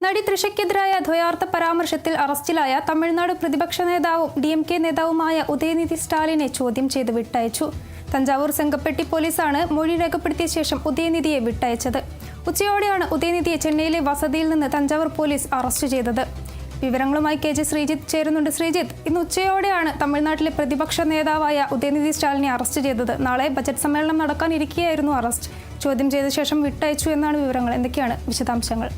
നടി തൃഷയ്ക്കെതിരായ ദ്വയാർത്ഥ പരാമർശത്തിൽ അറസ്റ്റിലായ തമിഴ്നാട് പ്രതിപക്ഷ നേതാവും DMK നേതാവുമായ ഉദയനിധി സ്റ്റാലിനെ ചോദ്യം ചെയ്ത് വിട്ടയച്ചു. തഞ്ചാവൂർ സെങ്കപ്പെട്ടി പോലീസാണ് മൊഴി രേഖപ്പെടുത്തിയ ശേഷം ഉദയനിധിയെ വിട്ടയച്ചത്. ഉച്ചയോടെയാണ് ഉദയനിധിയെ ചെന്നൈയിലെ വസതിയിൽ നിന്ന് തഞ്ചാവൂർ പോലീസ് അറസ്റ്റ് ചെയ്തത്. വിവരങ്ങളുമായി KJ ശ്രീജിത്ത് ചേരുന്നുണ്ട്. ശ്രീജിത്ത്, ഇന്ന് ഉച്ചയോടെയാണ് തമിഴ്നാട്ടിലെ പ്രതിപക്ഷ നേതാവായ ഉദയനിധി സ്റ്റാലിനെ അറസ്റ്റ് ചെയ്തത്. നാളെ ബജറ്റ് സമ്മേളനം നടക്കാനിരിക്കെയായിരുന്നു അറസ്റ്റ്. ചോദ്യം ചെയ്ത ശേഷം വിട്ടയച്ചു എന്നാണ് വിവരങ്ങൾ. എന്തൊക്കെയാണ് വിശദാംശങ്ങൾ?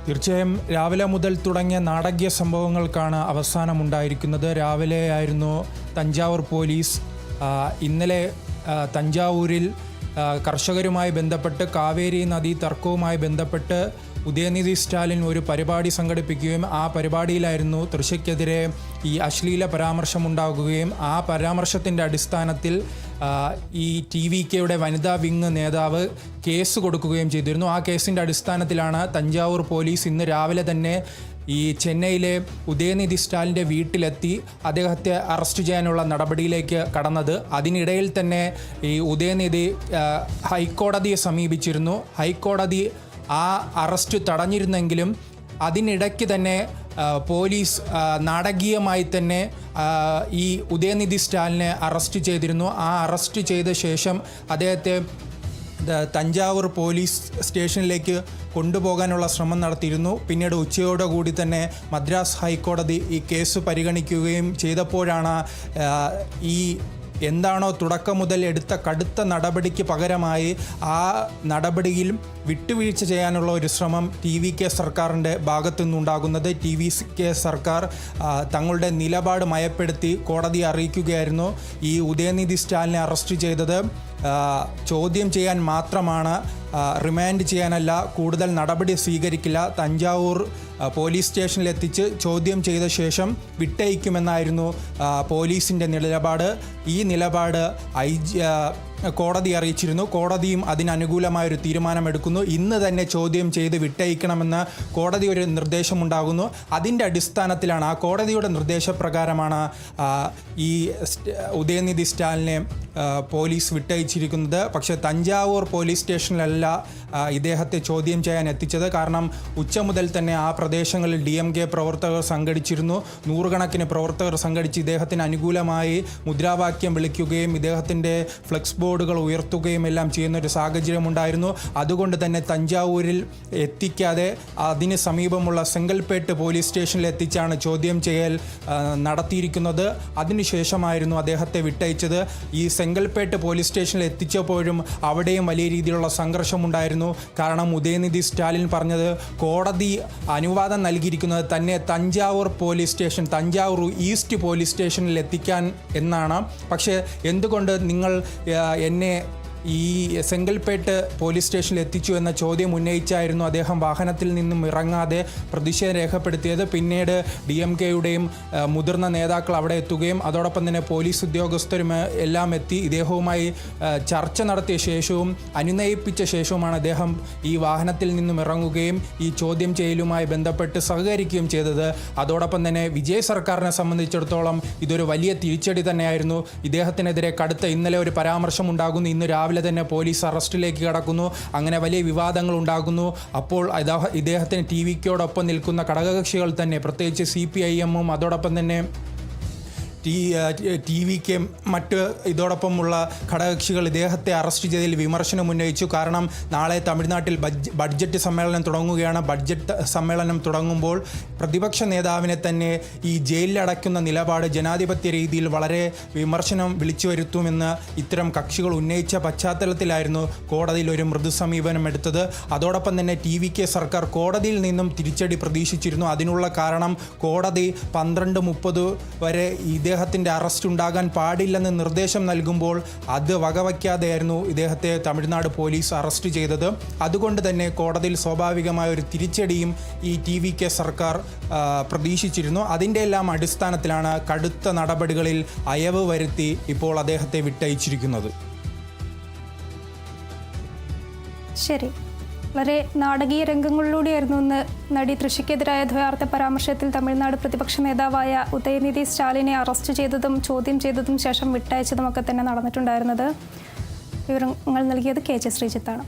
തീർച്ചയായും രാവിലെ മുതൽ തുടങ്ങിയ നാടകീയ സംഭവങ്ങൾക്കാണ് അവസാനമുണ്ടായിരിക്കുന്നത്. രാവിലെയായിരുന്നു തഞ്ചാവൂർ പോലീസ് ഇന്നലെ തഞ്ചാവൂരിൽ കർഷകരുമായി ബന്ധപ്പെട്ട് കാവേരി നദീ തർക്കവുമായി ബന്ധപ്പെട്ട് ഉദയനിധി സ്റ്റാലിൻ ഒരു പരിപാടി സംഘടിപ്പിക്കുകയും ആ പരിപാടിയിലായിരുന്നു തൃശയ്ക്കെതിരെ ഈ അശ്ലീല പരാമർശമുണ്ടാകുകയും ആ പരാമർശത്തിൻ്റെ അടിസ്ഥാനത്തിൽ ഈ TVKയുടെ വനിതാ വിങ് നേതാവ് കേസ് കൊടുക്കുകയും ചെയ്തിരുന്നു. ആ കേസിൻ്റെ അടിസ്ഥാനത്തിലാണ് തഞ്ചാവൂർ പോലീസ് ഇന്ന് രാവിലെ തന്നെ ഈ ചെന്നൈയിലെ ഉദയനിധി സ്റ്റാലിൻ്റെ വീട്ടിലെത്തി അദ്ദേഹത്തെ അറസ്റ്റ് ചെയ്യാനുള്ള നടപടിയിലേക്ക് കടന്നത്. അതിനിടയിൽ തന്നെ ഈ ഉദയനിധി ഹൈക്കോടതിയെ സമീപിച്ചിരുന്നു. ഹൈക്കോടതി ആ അറസ്റ്റ് തടഞ്ഞിരുന്നെങ്കിലും അതിനിടയ്ക്ക് തന്നെ പോലീസ് നാടകീയമായി തന്നെ ഈ ഉദയനിധി സ്റ്റാലിനെ അറസ്റ്റ് ചെയ്തിരുന്നു. ആ അറസ്റ്റ് ചെയ്ത ശേഷം അദ്ദേഹത്തെ തഞ്ചാവൂർ പോലീസ് സ്റ്റേഷനിലേക്ക് കൊണ്ടുപോകാനുള്ള ശ്രമം നടത്തിയിരുന്നു. പിന്നീട് ഉച്ചയോടുകൂടി തന്നെ മദ്രാസ് ഹൈക്കോടതി ഈ കേസ് പരിഗണിക്കുകയും ചെയ്തപ്പോഴാണ് ഈ എന്താണോ തുടക്കം മുതൽ എടുത്ത കടുത്ത നടപടിക്ക് പകരമായി ആ നടപടിയിൽ വിട്ടുവീഴ്ച ചെയ്യാനുള്ള ഒരു ശ്രമം TVK സർക്കാരിൻ്റെ ഭാഗത്തു നിന്നുണ്ടാകുന്നത്. TVK സർക്കാർ തങ്ങളുടെ നിലപാട് മയപ്പെടുത്തി കോടതിയെ അറിയിക്കുകയായിരുന്നു. ഈ ഉദയനിധി സ്റ്റാലിനെ അറസ്റ്റ് ചെയ്തത് ചോദ്യം ചെയ്യാൻ മാത്രമാണ്, റിമാൻഡ് ചെയ്യാനല്ല, കൂടുതൽ നടപടി സ്വീകരിക്കില്ല, തഞ്ചാവൂർ പോലീസ് സ്റ്റേഷനിലെത്തിച്ച് ചോദ്യം ചെയ്ത ശേഷം വിട്ടയക്കുമെന്നായിരുന്നു പോലീസിൻ്റെ നിലപാട്. ഈ നിലപാട് കോടതി അറിയിച്ചിരുന്നു. കോടതിയും അതിനനുകൂലമായൊരു തീരുമാനമെടുക്കുന്നു. ഇന്ന് തന്നെ ചോദ്യം ചെയ്ത് വിട്ടയക്കണമെന്ന് കോടതി ഒരു നിർദ്ദേശമുണ്ടാകുന്നു. അതിൻ്റെ അടിസ്ഥാനത്തിലാണ്, ആ കോടതിയുടെ നിർദ്ദേശപ്രകാരമാണ് ഈ ഉദയനിധി സ്റ്റാലിനെ പോലീസ് വിട്ടയച്ചിരിക്കുന്നത്. പക്ഷേ തഞ്ചാവൂർ പോലീസ് സ്റ്റേഷനിലല്ല ഇദ്ദേഹത്തെ ചോദ്യം ചെയ്യാൻ എത്തിച്ചത്. കാരണം ഉച്ച മുതൽ തന്നെ ആ പ്രദേശങ്ങളിൽ DMK പ്രവർത്തകർ സംഘടിച്ചിരുന്നു. നൂറുകണക്കിന് പ്രവർത്തകർ സംഘടിച്ച് ഇദ്ദേഹത്തിന് അനുകൂലമായി മുദ്രാവാക്യം വിളിക്കുകയും ഇദ്ദേഹത്തിൻ്റെ ഫ്ലെക്സ് ബോർഡുകൾ ഉയർത്തുകയും എല്ലാം ചെയ്യുന്നൊരു സാഹചര്യമുണ്ടായിരുന്നു. അതുകൊണ്ട് തന്നെ തഞ്ചാവൂരിൽ എത്തിക്കാതെ അതിന് സമീപമുള്ള സെങ്കൽപേട്ട് പോലീസ് സ്റ്റേഷനിൽ എത്തിച്ചാണ് ചോദ്യം ചെയ്യൽ നടത്തിയിരിക്കുന്നത്. അതിനുശേഷമായിരുന്നു അദ്ദേഹത്തെ വിട്ടയച്ചത്. ഈ സെങ്കൽപേട്ട് പോലീസ് സ്റ്റേഷനിൽ എത്തിച്ചപ്പോഴും അവിടെയും വലിയ രീതിയിലുള്ള സംഘർഷമുണ്ടായിരുന്നു. കാരണം ഉദയനിധി സ്റ്റാലിൻ പറഞ്ഞത് കോടതി അനുവാദം നൽകിയിരിക്കുന്നത് തന്നെ Thanjavur police station, Thanjavur east police സ്റ്റേഷനിൽ എത്തിക്കാൻ എന്നാണ്. പക്ഷേ എന്തുകൊണ്ട് നിങ്ങൾ എന്നെ ഈ സെങ്കൽപേട്ട് പോലീസ് സ്റ്റേഷനിൽ എത്തിച്ചു എന്ന ചോദ്യം ഉന്നയിച്ചായിരുന്നു അദ്ദേഹം വാഹനത്തിൽ നിന്നും ഇറങ്ങാതെ പ്രതിഷേധം രേഖപ്പെടുത്തിയത്. പിന്നീട് DMKയുടെയും മുതിർന്ന നേതാക്കൾ അവിടെ എത്തുകയും അതോടൊപ്പം തന്നെ പോലീസ് ഉദ്യോഗസ്ഥരും എല്ലാം എത്തി ഇദ്ദേഹവുമായി ചർച്ച നടത്തിയ ശേഷവും അനുനയിപ്പിച്ച ശേഷവുമാണ് അദ്ദേഹം ഈ വാഹനത്തിൽ നിന്നും ഇറങ്ങുകയും ഈ ചോദ്യം ചെയ്യലുമായി ബന്ധപ്പെട്ട് സഹകരിക്കുകയും ചെയ്തത്. അതോടൊപ്പം തന്നെ വിജയ് സർക്കാരിനെ സംബന്ധിച്ചിടത്തോളം ഇതൊരു വലിയ തിരിച്ചടി തന്നെയായിരുന്നു. ഇദ്ദേഹത്തിനെതിരെ ഇന്നലെ ഒരു പരാമർശം ഉണ്ടാകുന്നു. ഇന്ന് രാവിലെ തന്നെ പോലീസ് അറസ്റ്റിലേക്ക് കടക്കുന്നു. അങ്ങനെ വലിയ വിവാദങ്ങൾ ഉണ്ടാകുന്നു. അപ്പോൾ ഇദ്ദേഹത്തിന് TVKയോടൊപ്പം നിൽക്കുന്ന ഘടകകക്ഷികൾ തന്നെ, പ്രത്യേകിച്ച് CPIM അതോടൊപ്പം തന്നെ TVK മറ്റ് ഇതോടൊപ്പമുള്ള ഘടകകക്ഷികൾ ഇദ്ദേഹത്തെ അറസ്റ്റ് ചെയ്തതിൽ വിമർശനം ഉന്നയിച്ചു. കാരണം നാളെ തമിഴ്നാട്ടിൽ ബഡ്ജറ്റ് സമ്മേളനം തുടങ്ങുകയാണ്. ബഡ്ജറ്റ് സമ്മേളനം തുടങ്ങുമ്പോൾ പ്രതിപക്ഷ നേതാവിനെ തന്നെ ഈ ജയിലിലടയ്ക്കുന്ന നിലപാട് ജനാധിപത്യ രീതിയിൽ വളരെ വിമർശനം വിളിച്ചു വരുത്തുമെന്ന് ഇത്തരം കക്ഷികൾ ഉന്നയിച്ച പശ്ചാത്തലത്തിലായിരുന്നു കോടതിയിൽ ഒരു മൃദു സമീപനം എടുത്തത്. അതോടൊപ്പം തന്നെ TVK സർക്കാർ കോടതിയിൽ നിന്നും തിരിച്ചടി പ്രതീക്ഷിച്ചിരുന്നു. അതിനുള്ള കാരണം കോടതി 12:30 വരെ ഇദ്ദേഹത്തിൻ്റെ അറസ്റ്റ് ഉണ്ടാകാൻ പാടില്ലെന്ന് നിർദ്ദേശം നൽകുമ്പോൾ അത് വകവയ്ക്കാതെയായിരുന്നു ഇദ്ദേഹത്തെ തമിഴ്നാട് പോലീസ് അറസ്റ്റ് ചെയ്തത്. അതുകൊണ്ട് തന്നെ കോടതിയിൽ സ്വാഭാവികമായ ഒരു തിരിച്ചടിയും ഈ TVK സർക്കാർ പ്രതീക്ഷിച്ചിരുന്നു. അതിൻ്റെ എല്ലാം അടിസ്ഥാനത്തിലാണ് കടുത്ത നടപടികളിൽ അയവ് വരുത്തി ഇപ്പോൾ അദ്ദേഹത്തെ വിട്ടയച്ചിരിക്കുന്നത്. ശരി, വളരെ നാടകീയ രംഗങ്ങളിലൂടെയായിരുന്നു ഇന്ന് നടി തൃഷയ്ക്കെതിരായ ദ്വയാർത്ഥ പരാമർശത്തിൽ തമിഴ്നാട് പ്രതിപക്ഷ നേതാവായ ഉദയനിധി സ്റ്റാലിനെ അറസ്റ്റ് ചെയ്തതും ചോദ്യം ചെയ്തതും ശേഷം വിട്ടയച്ചതുമൊക്കെ തന്നെ നടന്നിട്ടുണ്ടായിരുന്നത്. വിവരങ്ങൾ നൽകിയത് KJ ശ്രീജിത്താണ്.